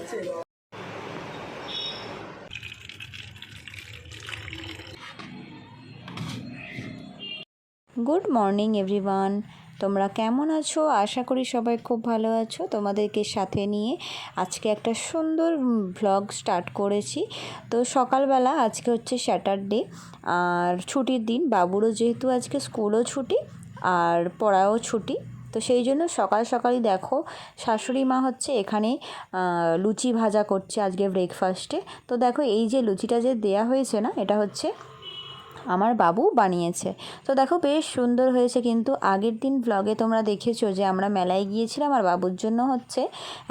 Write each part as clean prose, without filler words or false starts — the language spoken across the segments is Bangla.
গুড মর্নিং এভরিওয়ান, তোমরা কেমন আছো? আশা করি সবাই খুব ভালো আছো। তোমাদেরকে সাথে নিয়ে আজকে একটা সুন্দর ভ্লগ স্টার্ট করেছি। তো সকালবেলা আজকে হচ্ছে স্যাটারডে আর ছুটির দিন, বাবুরও যেহেতু আজকে স্কুলও ছুটি আর পড়াও ছুটি, তো সেই জন্য সকাল সকালই দেখো শাশুড়ি মা হচ্ছে এখানে লুচি ভাজা করছে আজকে ব্রেকফাস্টে। তো দেখো এই যে লুচিটা যে দেয়া হয়েছে না, এটা হচ্ছে আমার বাবু বানিয়েছে। তো দেখো বেশ সুন্দর হয়েছে। কিন্তু আগের দিন ব্লগে তোমরা দেখেছো যে আমরা মেলায় গিয়েছিলাম আর বাবুর জন্য হচ্ছে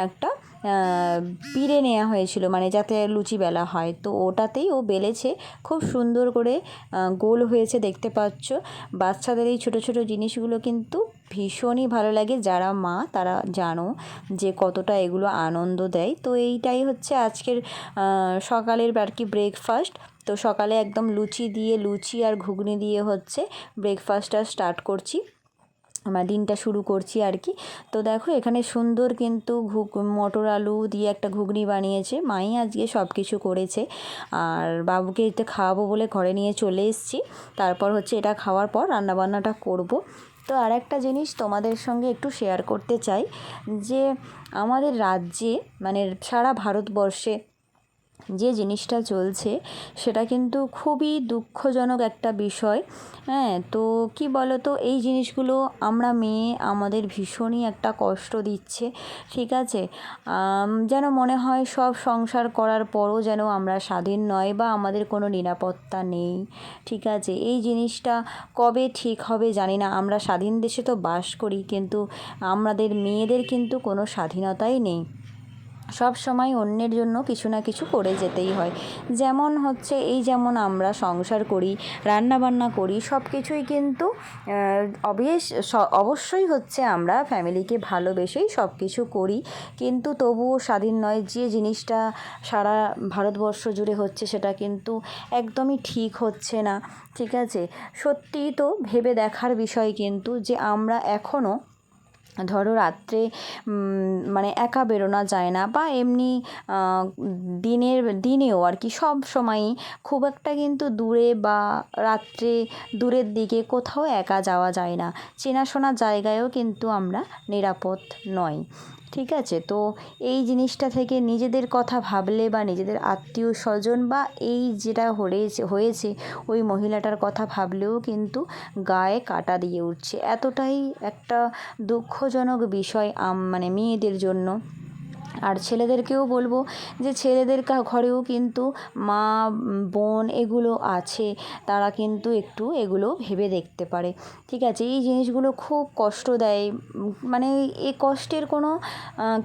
একটা পিঁড়ে নেওয়া হয়েছিল, মানে যাতে লুচি বেলা হয়। তো ওটাতেই ও বেলেছে, খুব সুন্দর করে গোল হয়েছে দেখতে পাচ্ছ। বাচ্চাদের এই ছোটো ছোটো জিনিসগুলো কিন্তু ভীষণই ভালো লাগে। যারা মা তারা জানো যে কতটা এগুলো আনন্দ দেয়। তো এইটাই হচ্ছে আজকের সকালের আর কি ব্রেকফাস্ট। তো সকালে একদম লুচি আর ঘুগনি দিয়ে হচ্ছে ব্রেকফাস্টটা স্টার্ট করছি, আমার দিনটা শুরু করছি আর কি। তো দেখো এখানে সুন্দর কিন্তু মটর আলু দিয়ে একটা ঘুগনি বানিয়েছে মাই, আজকে সব কিছু করেছে। আর বাবুকে এতে খাওয়াবো বলে ঘরে নিয়ে চলে এসেছি। তারপর হচ্ছে এটা খাওয়ার পর রান্নাবান্নাটা করব। তো আর একটা জিনিস তোমাদের সঙ্গে একটু শেয়ার করতে চাই যে আমাদের রাজ্যে মানে সারা ভারতবর্ষে যে জিনিসটা চলছে সেটা কিন্তু খুবই দুঃখজনক একটা বিষয়। হ্যাঁ, তো কি বলো তো, এই জিনিসগুলো আমরা মেয়ে আমাদের ভীষণই একটা কষ্ট দিচ্ছে। ঠিক আছে, যেন মনে হয় সব সংসার করার পরও যেন আমরা স্বাধীন নয় বা আমাদের কোনো নিরাপত্তা নেই। ঠিক আছে, এই জিনিসটা কবে ঠিক হবে জানি না। আমরা স্বাধীন দেশে তো বাস করি, কিন্তু আমাদের মেয়েদের কিন্তু কোনো স্বাধীনতাই নেই। সব সময় অন্যের জন্য কিছু না কিছু করে যেতেই হয়। যেমন হচ্ছে এই যেমন আমরা সংসার করি, রান্নাবান্না করি, সব কিছুই কিন্তু অবশ্যই হচ্ছে আমরা ফ্যামিলিকে ভালোবেসেই সব কিছু করি, কিন্তু তবুও স্বাধীন নয়। যে জিনিসটা সারা ভারতবর্ষ জুড়ে হচ্ছে সেটা কিন্তু একদমই ঠিক হচ্ছে না। ঠিক আছে, সত্যিই তো ভেবে দেখার বিষয় কিন্তু যে আমরা এখনও ধরো রাত্রে মানে একা বেরোনো যায় না, বা এমনি দিনেও আর কি সব সময়ই খুব একটা কিন্তু দূরে বা রাত্রে দূরের দিকে কোথাও একা যাওয়া যায় না। চেনাশোনা জায়গায়ও কিন্তু আমরা নিরাপদ নই। ঠিক আছে, তো এই জিনিসটা থেকে নিজেদের কথা ভাবলে বা নিজেদের আত্মীয় স্বজন বা এই যেটা হয়েছে ওই মহিলাটার কথা ভাবলেও কিন্তু গায়ে কাঁটা দিয়ে উঠছে। এতটাই একটা দুঃখজনক বিষয় মানে মেয়েদের জন্য। আর ছেলেদেরকেও বলবো যে ছেলেদের ঘরেও কিন্তু মা বোন এগুলো আছে, তারা কিন্তু একটু এগুলো ভেবে দেখতে পারে। ঠিক আছে, এই জিনিসগুলো খুব কষ্ট দেয়। মানে এই কষ্টের কোনো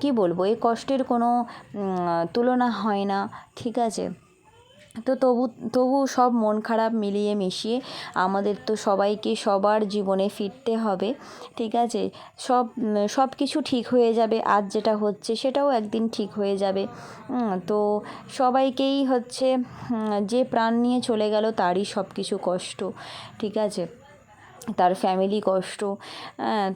কি বলবো, এই কষ্টের কোনো তুলনা হয় না। ঠিক আছে, তো তবু সব মন খারাপ মিলিয়ে মিশিয়ে আমাদের তো সবাইকে সবার জীবনে ফিরতে হবে। ঠিক আছে, সব কিছু ঠিক হয়ে যাবে। আজ যেটা হচ্ছে সেটাও একদিন ঠিক হয়ে যাবে। তো সবাইকেই হচ্ছে যে প্রাণ নিয়ে চলে গেল তারই সব কিছু কষ্ট। ঠিক আছে, তার ফ্যামিলি কষ্ট।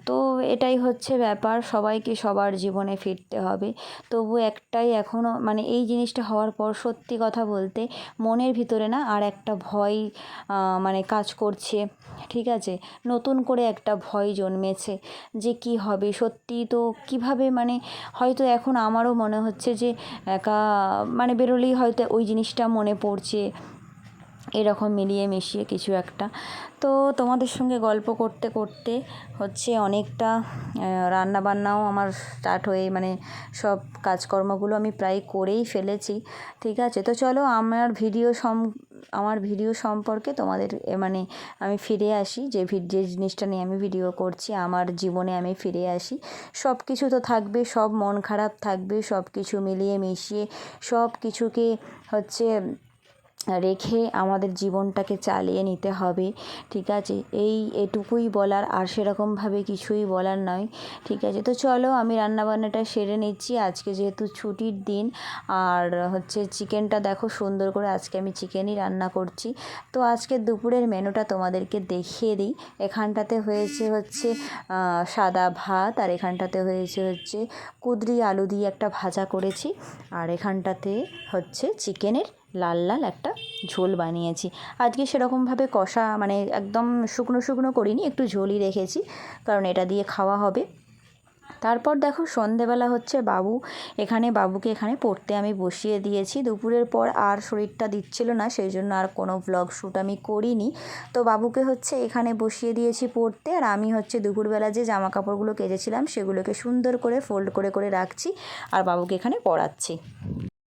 তো এটাই হচ্ছে ব্যাপার, সবাইকে সবার জীবনে ফিরতে হবে। তবু একটাই এখনও মানে এই জিনিসটা হওয়ার পর সত্যি কথা বলতে মনের ভিতরে না আর একটা ভয় মানে কাজ করছে। ঠিক আছে, নতুন করে একটা ভয় জন্মেছে যে কি হবে সত্যি। তো কিভাবে মানে হয়তো এখন আমারও মনে হচ্ছে যে একা মানে বেরোলেই হয়তো ওই জিনিসটা মনে পড়ছে, এরকম মিলিয়ে মিশিয়ে কিছু একটা। তো তোমাদের সঙ্গে গল্প করতে করতে হচ্ছে অনেকটা রান্নাবান্নাও আমার স্টার্ট হয়ে মানে সব কাজকর্মগুলো আমি প্রায় করেই ফেলেছি। ঠিক আছে, তো চলো আমার ভিডিও সম্পর্কে তোমাদের মানে আমি ফিরে আসি। যে জিনিসটা নিয়ে আমি ভিডিও করছি আমার জীবনে আমি ফিরে আসি। সব কিছু তো থাকবে, সব মন খারাপ থাকবে, সব কিছু মিলিয়ে মিশিয়ে সব কিছুকে হচ্ছে রেখে আমাদের জীবনটাকে চালিয়ে নিতে হবে, ঠিক আছে। এটুকুই বলার, আর সেরকমভাবে কিছুই বলার নয়, ঠিক আছে। তো চলো আমি রান্নাবান্নাটা সেরে নিচ্ছি। আজকে যেহেতু ছুটির দিন, আর হচ্ছে চিকেনটা দেখো সুন্দর করে আজকে আমি চিকেনই রান্না করছি। তো আজকে দুপুরের মেনুটা তোমাদেরকে দেখিয়ে দিই। এখানটাতে হয়েছে হচ্ছে সাদা ভাত, আর এখানটাতে হয়েছে হচ্ছে কুঁদরি আলু দিয়ে একটা ভাজা করেছি, আর এখানটাতে হচ্ছে চিকেনের লাল লাল একটা ঝোল বানিয়েছি। আজকে সেরকমভাবে কষা মানে একদম শুকনো শুকনো করিনি, একটু ঝোলই রেখেছি, কারণ এটা দিয়ে খাওয়া হবে। তারপর দেখো সন্ধেবেলা হচ্ছে বাবুকে এখানে পড়তে আমি বসিয়ে দিয়েছি। দুপুরের পর আর শরীরটা দিচ্ছিল না, সেই জন্য আর কোনো ভ্লগ শ্যুট আমি করিনি। তো বাবুকে হচ্ছে এখানে বসিয়ে দিয়েছি পড়তে, আর আমি হচ্ছে দুপুরবেলা যে জামা কাপড়গুলো কেচেছিলাম সেগুলোকে সুন্দর করে ফোল্ড করে করে রাখছি, আর বাবুকে এখানে পড়াচ্ছি।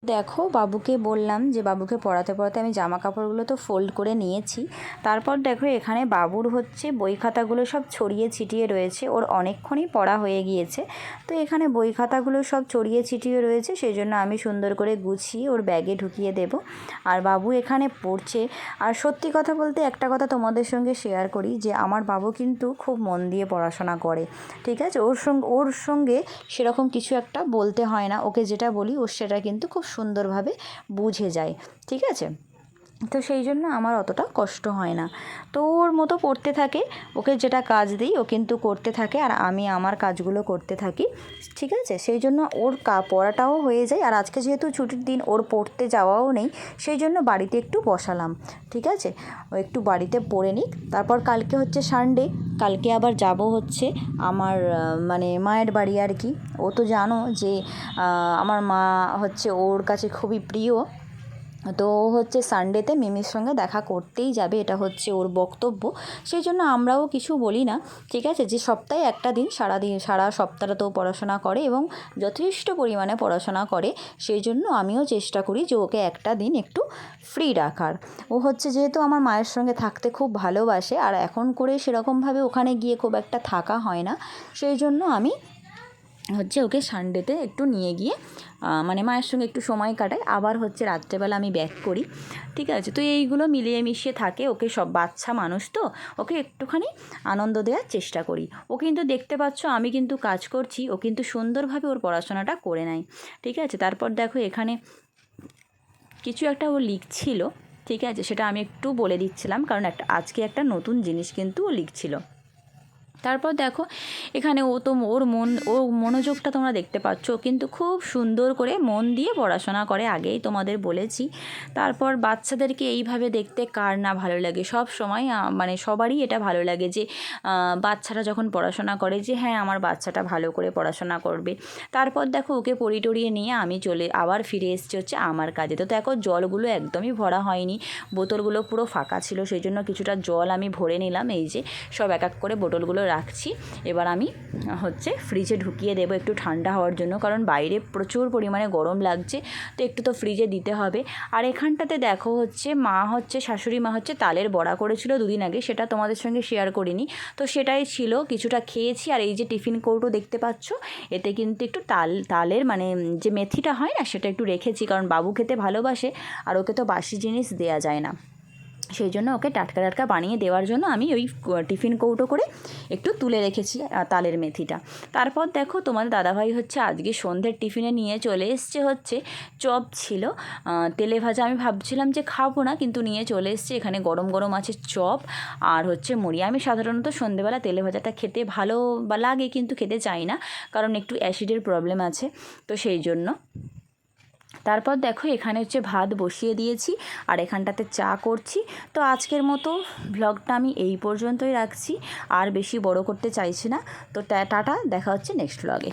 দেখো বাবুকে বললাম যে বাবুকে পড়াতে পড়াতে আমি জামা কাপড়গুলো তো ফোল্ড করে নিয়েছি। তারপর দেখো এখানে বাবুর হচ্ছে বই খাতাগুলো সব ছড়িয়ে ছিটিয়ে রয়েছে, ওর অনেকক্ষণই পড়া হয়ে গিয়েছে। তো এখানে বই খাতাগুলো সব ছড়িয়ে ছিটিয়ে রয়েছে, সেই জন্য আমি সুন্দর করে গুছিয়ে ওর ব্যাগে ঢুকিয়ে দেব। আর বাবু এখানে পড়ছে। আর সত্যি কথা বলতে একটা কথা তোমাদের সঙ্গে শেয়ার করি, যে আমার বাবু কিন্তু খুব মন দিয়ে পড়াশোনা করে, ঠিক আছে। ওর সঙ্গে সেরকম কিছু একটা বলতে হয় না, ওকে যেটা বলি ও সেটা কিন্তু খুব সুন্দরভাবে বুঝে যায়, ঠিক আছে। তো সেই জন্য আমার অতটা কষ্ট হয় না। তো ওর মতো পড়তে থাকে, ওকে যেটা কাজ দিই ও কিন্তু করতে থাকে, আর আমি আমার কাজগুলো করতে থাকি, ঠিক আছে। সেই জন্য ওর পড়াটাও হয়ে যায়। আর আজকে যেহেতু ছুটির দিন, ওর পড়তে যাওয়াও নেই, সেই জন্য বাড়িতে একটু বসালাম, ঠিক আছে। ও একটু বাড়িতে পড়ে নিক। তারপর কালকে হচ্ছে সানডে, কালকে আবার যাব হচ্ছে আমার মানে মায়ের বাড়ি আর কি। ও তো জানো যে আমার মা হচ্ছে ওর কাছে খুবই প্রিয়। তো ও হচ্ছে সানডেতে মিমির সঙ্গে দেখা করতেই যাবে, এটা হচ্ছে ওর বক্তব্য। সেই জন্য আমরাও কিছু বলি না, ঠিক আছে। যে সপ্তাহে একটা দিন, সারা সপ্তাহটা তো পড়াশোনা করে এবং যথেষ্ট পরিমাণে পড়াশোনা করে, সেই জন্য আমিও চেষ্টা করি যে ওকে একটা দিন একটু ফ্রি রাখার। ও হচ্ছে যেহেতু আমার মায়ের সঙ্গে থাকতে খুব ভালোবাসে, আর এখন করে সেরকমভাবে ওখানে গিয়ে খুব একটা থাকা হয় না, সেই জন্য আমি হচ্ছে ওকে সানডেতে একটু নিয়ে গিয়ে মানে মায়ের সঙ্গে একটু সময় কাটাই, আবার হচ্ছে রাত্রেবেলা আমি ব্যাক করি, ঠিক আছে। তো এইগুলো মিলিয়ে মিশিয়ে থাকে। ওকে সব বাচ্চা মানুষ তো, ওকে একটুখানি আনন্দ দেওয়ার চেষ্টা করি। ও কিন্তু দেখতে পাচ্ছ আমি কিন্তু কাজ করছি, ও কিন্তু সুন্দরভাবে ওর পড়াশোনাটা করে নেয়, ঠিক আছে। তারপর দেখো এখানে কিছু একটা ও লিখছিল, ঠিক আছে, সেটা আমি একটু বলে দিচ্ছিলাম, কারণ আজকে একটা নতুন জিনিস কিন্তু ও লিখছিল। তারপর দেখো এখানে ওর মনোযোগটা তোমরা দেখতে পাচ্ছ, কিন্তু খুব সুন্দর করে মন দিয়ে পড়াশোনা করে, আগেই তোমাদের বলেছি। তারপর বাচ্চাদেরকে এইভাবে দেখতে কার না ভালো লাগে, সব সময় মানে সবারই এটা ভালো লাগে যে বাচ্চারা যখন পড়াশোনা করে, যে হ্যাঁ আমার বাচ্চাটা ভালো করে পড়াশোনা করবে। তারপর দেখো ওকে টরিয়ে নিয়ে আমি আবার ফিরে এসেছি হচ্ছে আমার কাজে। তো দেখো জলগুলো একদমই ভরা হয়নি, বোতলগুলো পুরো ফাঁকা ছিল, সেই জন্য কিছুটা জল আমি ভরে নিলাম। এই যে সব এক এক করে বোতলগুলো রাখছি। এবার আমি হচ্ছে ফ্রিজে ঢুকিয়ে দেবো একটু ঠান্ডা হওয়ার জন্য, কারণ বাইরে প্রচুর পরিমাণে গরম লাগছে, তো একটু তো ফ্রিজে দিতে হবে। আর এখানটাতে দেখো হচ্ছে শাশুড়ি মা হচ্ছে তালের বড়া করেছিল দুদিন আগে, সেটা তোমাদের সঙ্গে শেয়ার করিনি, তো সেটাই ছিল, কিছুটা খেয়েছি। আর এই যে টিফিন কৌটো দেখতে পাচ্ছ, এতে কিন্তু একটু তালের মানে যে মেথিটা হয় না, সেটা একটু রেখেছি, কারণ বাবু খেতে ভালোবাসে, আর ওকে তো বাসি জিনিস দেওয়া যায় না, সেই জন্য ওকে টাটকা টাটকা বানিয়ে দেওয়ার জন্য আমি ওই টিফিন কৌটো করে একটু তুলে রেখেছি তালের মেথিটা। তারপর দেখো তোমাদের দাদাভাই হচ্ছে আজকে সন্ধ্যের টিফিনে নিয়ে চলে এসছে হচ্ছে চপ ছিল তেলে ভাজা। আমি ভাবছিলাম যে খাবো না, কিন্তু নিয়ে চলে এসছে। এখানে গরম গরম আছে চপ আর হচ্ছে মুড়ি। আমি সাধারণত সন্ধ্যেবেলা তেলে ভাজাটা খেতে ভালো বা লাগে, কিন্তু খেতে চাই না, কারণ একটু অ্যাসিডের প্রবলেম আছে, তো সেই জন্য। তারপর দেখো এখানে হচ্ছে ভাত বসিয়ে দিয়েছি, আর এখানটাতে চা করছি। তো আজকের মতো ভ্লগটা আমি এই পর্যন্তই রাখছি, আর বেশি বড় করতে চাইছি না। তো টাটা, দেখা হচ্ছে নেক্সট ভ্লগে।